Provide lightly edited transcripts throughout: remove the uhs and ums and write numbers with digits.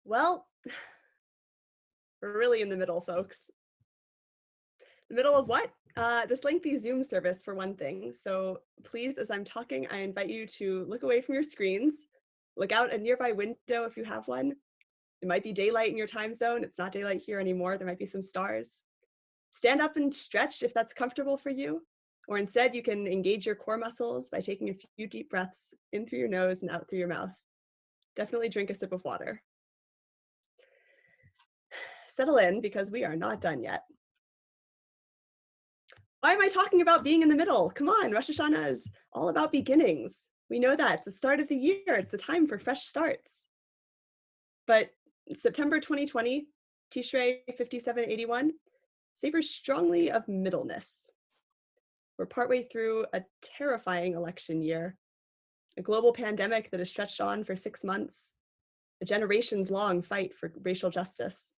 Well, we're really in the middle, folks. The middle of what? This lengthy Zoom service, for one thing. So please, as I'm talking, I invite you to look away from your screens, look out a nearby window if you have one. It might be daylight in your time zone. It's not daylight here anymore. There might be some stars. Stand up and stretch if that's comfortable for you. Or instead, you can engage your core muscles by taking a few deep breaths in through your nose and out through your mouth. Definitely drink a sip of water. Settle in because we are not done yet. Why am I talking about being in the middle? Come on, Rosh Hashanah is all about beginnings. We know that. It's the start of the year. It's the time for fresh starts. But September 2020, Tishrei 5781, savors strongly of middleness. We're partway through a terrifying election year, a global pandemic that has stretched on for 6 months, a generations-long fight for racial justice.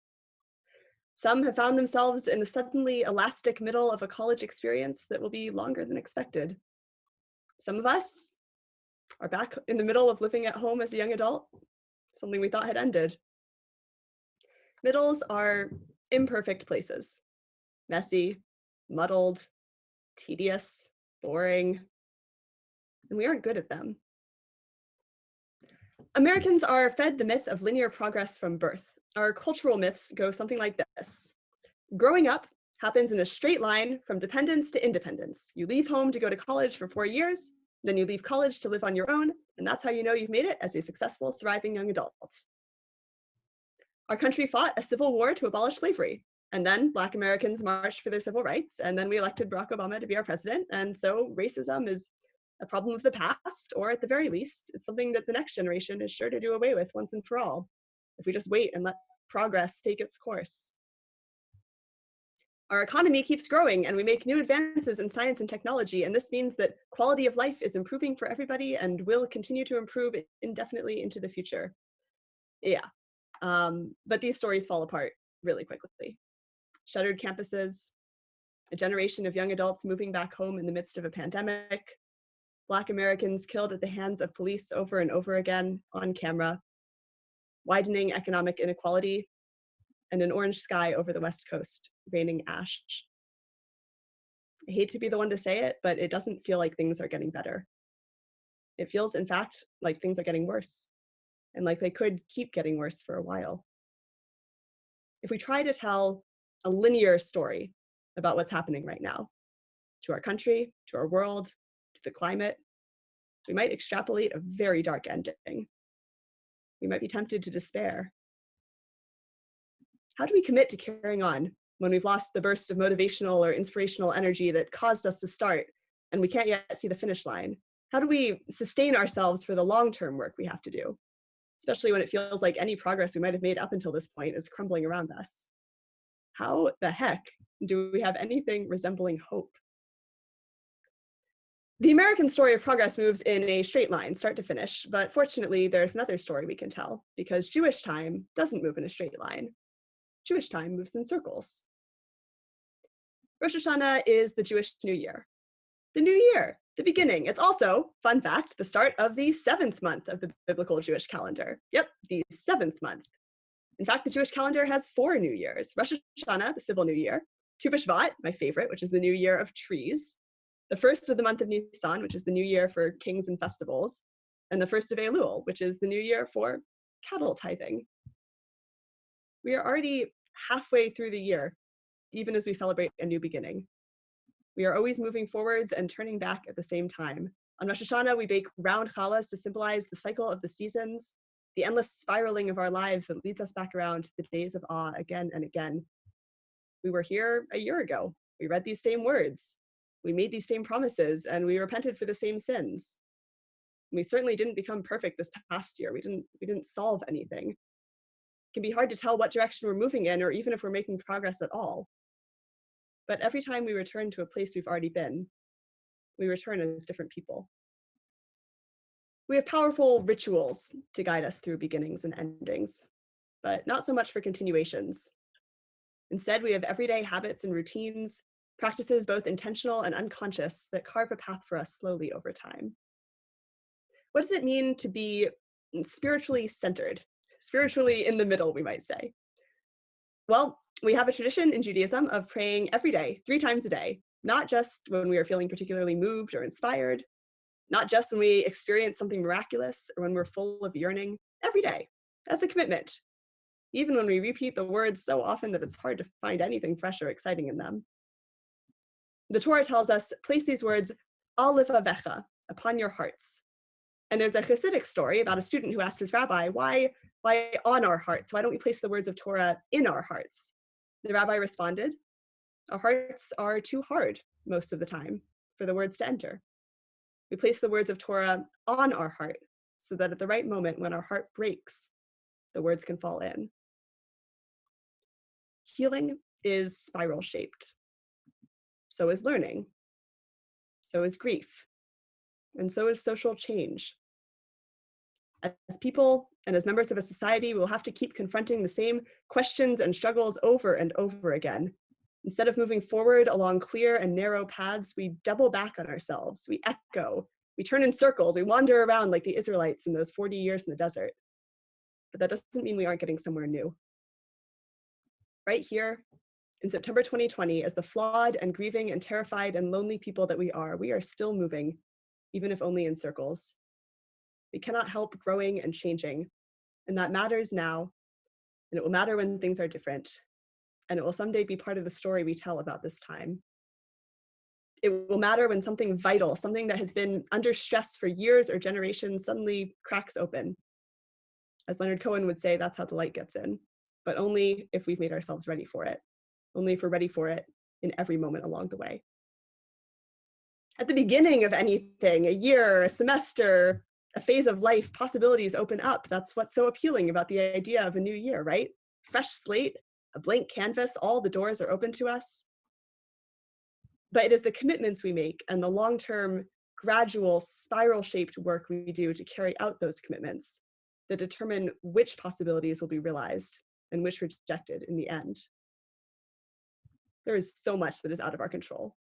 Some have found themselves in the suddenly elastic middle of a college experience that will be longer than expected. Some of us are back in the middle of living at home as a young adult, something we thought had ended. Middles are imperfect places, messy, muddled, tedious, boring, and we aren't good at them. Americans are fed the myth of linear progress from birth. Our cultural myths go something like this. Growing up happens in a straight line from dependence to independence. You leave home to go to college for 4 years, then you leave college to live on your own, and that's how you know you've made it as a successful, thriving young adult. Our country fought a civil war to abolish slavery, and then Black Americans marched for their civil rights, and then we elected Barack Obama to be our president, and so racism is a problem of the past, or at the very least, it's something that the next generation is sure to do away with once and for all, if we just wait and let progress take its course. Our economy keeps growing and we make new advances in science and technology, and this means that quality of life is improving for everybody and will continue to improve indefinitely into the future. Yeah, but these stories fall apart really quickly. Shuttered campuses, a generation of young adults moving back home in the midst of a pandemic, Black Americans killed at the hands of police over and over again on camera, widening economic inequality, and an orange sky over the West Coast, raining ash. I hate to be the one to say it, but it doesn't feel like things are getting better. It feels, in fact, like things are getting worse, and like they could keep getting worse for a while. If we try to tell a linear story about what's happening right now, to our country, to our world, to the climate, we might extrapolate a very dark ending. We might be tempted to despair. How do we commit to carrying on when we've lost the burst of motivational or inspirational energy that caused us to start and we can't yet see the finish line? How do we sustain ourselves for the long-term work we have to do, especially when it feels like any progress we might have made up until this point is crumbling around us? How the heck do we have anything resembling hope? The American story of progress moves in a straight line, start to finish, but fortunately there's another story we can tell, because Jewish time doesn't move in a straight line. Jewish time moves in circles. Rosh Hashanah is the Jewish New Year. The new year, the beginning. It's also, fun fact, the start of the 7th month of the biblical Jewish calendar. Yep, the 7th month. In fact, the Jewish calendar has 4 new years. Rosh Hashanah, the civil new year. Tu B'Shvat, my favorite, which is the new year of trees. The first of the month of Nisan, which is the new year for kings and festivals. And the first of Elul, which is the new year for cattle tithing. We are already halfway through the year, even as we celebrate a new beginning. We are always moving forwards and turning back at the same time. On Rosh Hashanah, we bake round challahs to symbolize the cycle of the seasons, the endless spiraling of our lives that leads us back around to the days of awe again and again. We were here a year ago. We read these same words. We made these same promises, and we repented for the same sins. We certainly didn't become perfect this past year. We didn't solve anything. It can be hard to tell what direction we're moving in, or even if we're making progress at all. But every time we return to a place we've already been, we return as different people. We have powerful rituals to guide us through beginnings and endings, but not so much for continuations. Instead, we have everyday habits and routines, practices both intentional and unconscious that carve a path for us slowly over time. What does it mean to be spiritually centered? spiritually in the middle, we might say. Well, we have a tradition in Judaism of praying every day, 3 times a day, not just when we are feeling particularly moved or inspired, not just when we experience something miraculous or when we're full of yearning, every day. That's a commitment, even when we repeat the words so often that it's hard to find anything fresh or exciting in them. The Torah tells us, place these words, al levavecha, upon your hearts. And there's a Hasidic story about a student who asked his rabbi, why on our hearts? Why don't we place the words of Torah in our hearts? The rabbi responded, our hearts are too hard most of the time for the words to enter. We place the words of Torah on our heart so that at the right moment when our heart breaks, the words can fall in. Healing is spiral shaped. So is learning. So is grief. And so is social change. As people and as members of a society, we will have to keep confronting the same questions and struggles over and over again. Instead of moving forward along clear and narrow paths, we double back on ourselves, we echo, we turn in circles, we wander around like the Israelites in those 40 years in the desert. But that doesn't mean we aren't getting somewhere new. Right here, in September 2020, as the flawed and grieving and terrified and lonely people that we are still moving, even if only in circles. We cannot help growing and changing, and that matters now, and it will matter when things are different, and it will someday be part of the story we tell about this time. It will matter when something vital, something that has been under stress for years or generations suddenly cracks open. As Leonard Cohen would say, that's how the light gets in, but only if we've made ourselves ready for it, only if we're ready for it in every moment along the way. At the beginning of anything, a year, a semester, a phase of life, possibilities open up. That's what's so appealing about the idea of a new year, right? Fresh slate, a blank canvas, all the doors are open to us. But it is the commitments we make and the long-term, gradual, spiral-shaped work we do to carry out those commitments that determine which possibilities will be realized and which rejected in the end. There is so much that is out of our control.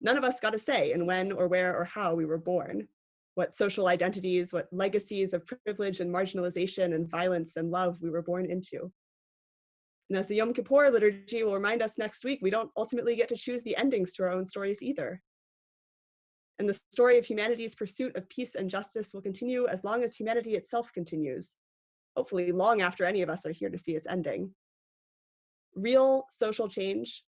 None of us got a say in when or where or how we were born, what social identities, what legacies of privilege and marginalization and violence and love we were born into. And as the Yom Kippur liturgy will remind us next week, we don't ultimately get to choose the endings to our own stories either. And the story of humanity's pursuit of peace and justice will continue as long as humanity itself continues, hopefully long after any of us are here to see its ending. Real social change,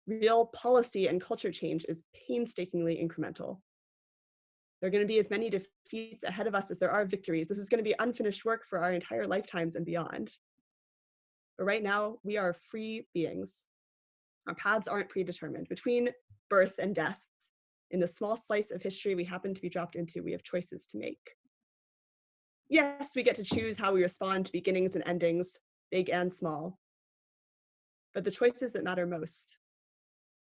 real policy and culture change is painstakingly incremental. There are going to be as many defeats ahead of us as there are victories. This is going to be unfinished work for our entire lifetimes and beyond. But right now, we are free beings. Our paths aren't predetermined. Between birth and death, in the small slice of history we happen to be dropped into, we have choices to make. Yes, we get to choose how we respond to beginnings and endings, big and small. But the choices that matter most,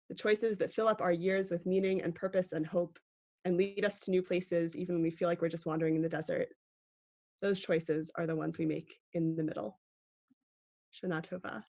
the choices that fill up our years with meaning and purpose and hope, and lead us to new places even when we feel like we're just wandering in the desert, those choices are the ones we make in the middle. Shana Tova.